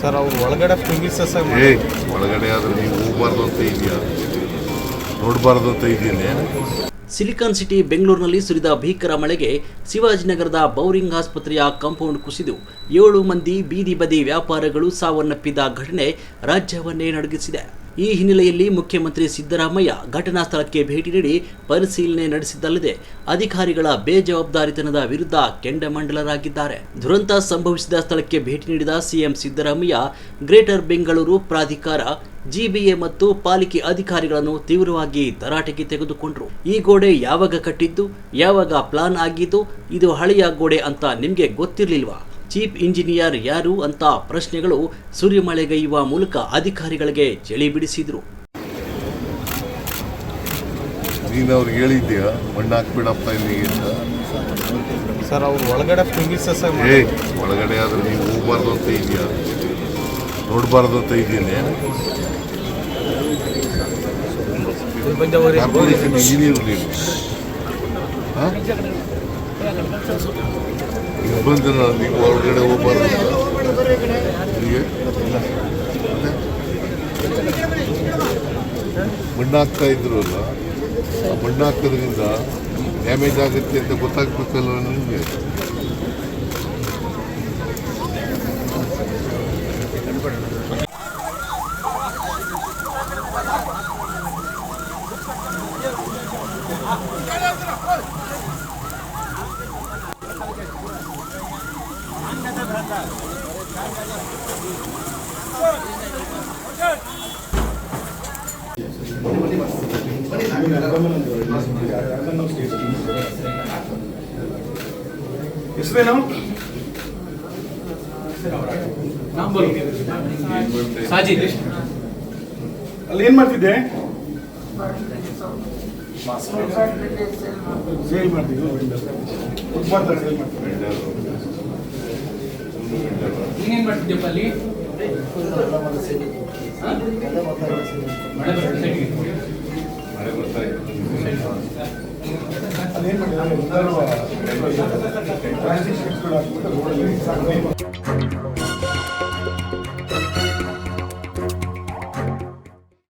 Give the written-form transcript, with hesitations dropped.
Sir ಅವ್ರು ಒಳಗಡೆ premises ಒಳಗಡೆ ಆದ್ರೆ ನೀವು ಹೋಗಬಾರ್ದು ಅಂತ ಇದೆಯಾ, ನೋಡಬಾರ್ದು ಅಂತ ಇದೆಯೇ? ಸಿಲಿಕಾನ್ ಸಿಟಿ ಬೆಂಗಳೂರಿನಲ್ಲಿ ಸುರಿದ ಭೀಕರ ಮಳೆಗೆ ಶಿವಾಜಿನಗರದ ಬೌರಿಂಗ್ ಆಸ್ಪತ್ರೆಯ ಕಾಂಪೌಂಡ್ ಕುಸಿದು 7 ಮಂದಿ ಬೀದಿ ಬದಿ ವ್ಯಾಪಾರಗಳು ಸಾವನ್ನಪ್ಪಿದ ಘಟನೆ ರಾಜ್ಯವನ್ನೇ ನಡುಗಿಸಿದೆ. ಈ ಹಿನ್ನೆಲೆಯಲ್ಲಿ ಮುಖ್ಯಮಂತ್ರಿ ಸಿದ್ದರಾಮಯ್ಯ ಘಟನಾ ಸ್ಥಳಕ್ಕೆ ಭೇಟಿ ನೀಡಿ ಪರಿಶೀಲನೆ ನಡೆಸಿದ್ದಲ್ಲದೆ ಅಧಿಕಾರಿಗಳ ಬೇಜವಾಬ್ದಾರಿತನದ ವಿರುದ್ಧ ಕೆಂಡಾಮಂಡಲರಾಗಿದ್ದಾರೆ. ದುರಂತ ಸಂಭವಿಸಿದ ಸ್ಥಳಕ್ಕೆ ಭೇಟಿ ನೀಡಿದ ಸಿಎಂ ಸಿದ್ದರಾಮಯ್ಯ ಗ್ರೇಟರ್ ಬೆಂಗಳೂರು ಪ್ರಾಧಿಕಾರ, ಜಿಬಿಎ ಮತ್ತು ಪಾಲಿಕೆ ಅಧಿಕಾರಿಗಳನ್ನು ತೀವ್ರವಾಗಿ ತರಾಟೆಗೆ ತೆಗೆದುಕೊಂಡ್ರು. ಈ ಗೋಡೆ ಯಾವಾಗ ಕಟ್ಟಿದ್ದು, ಯಾವಾಗ ಪ್ಲಾನ್ ಆಗಿದ್ದು, ಇದು ಹಳೆಯ ಗೋಡೆ ಅಂತ ನಿಮ್ಗೆ ಗೊತ್ತಿರ್ಲಿಲ್ವಾ? ಚೀಫ್ ಇಂಜಿನಿಯರ್ ಯಾರು ಅಂತ ಪ್ರಶ್ನೆಗಳು ಸುರಿಮಳೆಗೈಯುವ ಮೂಲಕ ಅಧಿಕಾರಿಗಳಿಗೆ ಚಳಿ ಬಿಡಿಸಿದ್ರು. ನೀನು ಅವ್ರಿಗೆ ಹೇಳಿದ್ಯಾ ಮಣ್ಣು ಹಾಕ್ಬಿಡಪ್ಪ ಇಲ್ಲಿಗೆ ಅಂತ? ಸರ್ ಅವ್ರು ಒಳಗಡೆ ಪ್ರಿಮಿಸಸ್ ಒಳಗಡೆ ಆದ್ರೆ ನೀವು ಹೋಗಬಾರ್ದು ಅಂತ ಇದೆಯಾ, ನೋಡಬಾರ್ದು ಅಂತ ಇದೆಯೇ? ಕಾರ್ಪೊರೇಷನ್ ಇಂಜಿನಿಯರ್ ನೀವು ಬಂದ ನೀವು ಒಳಗಡೆ ಹೋಗಬಾರ್ದು ಮಣ್ಣು ಹಾಕ್ತಾ ಇದ್ರು ಅಲ್ಲ, ಆ ಮಣ್ಣು ಹಾಕೋದ್ರಿಂದ ಡ್ಯಾಮೇಜ್ ಆಗುತ್ತೆ ಅಂತ ಗೊತ್ತಾಗ್ಬೇಕಲ್ವ ನಿಮಗೆ? ಹೆಸರೇನು? ಸಾಜಿದ್. ಅಲ್ಲಿ ಏನ್ ಮಾಡ್ತಿದ್ದೆ? ಸೇಲ್ ಮಾಡ್ತಿದ್ದೆ. ನೀನೇನ್ ಮಾಡ್ತಿದ್ಯಪ್ಪ ಅಲ್ಲಿ? ಮಳೆ ಬರ್ತಾ ಇದೆ. ಅದೇನ್ ಮಾಡಿದ್ರೆ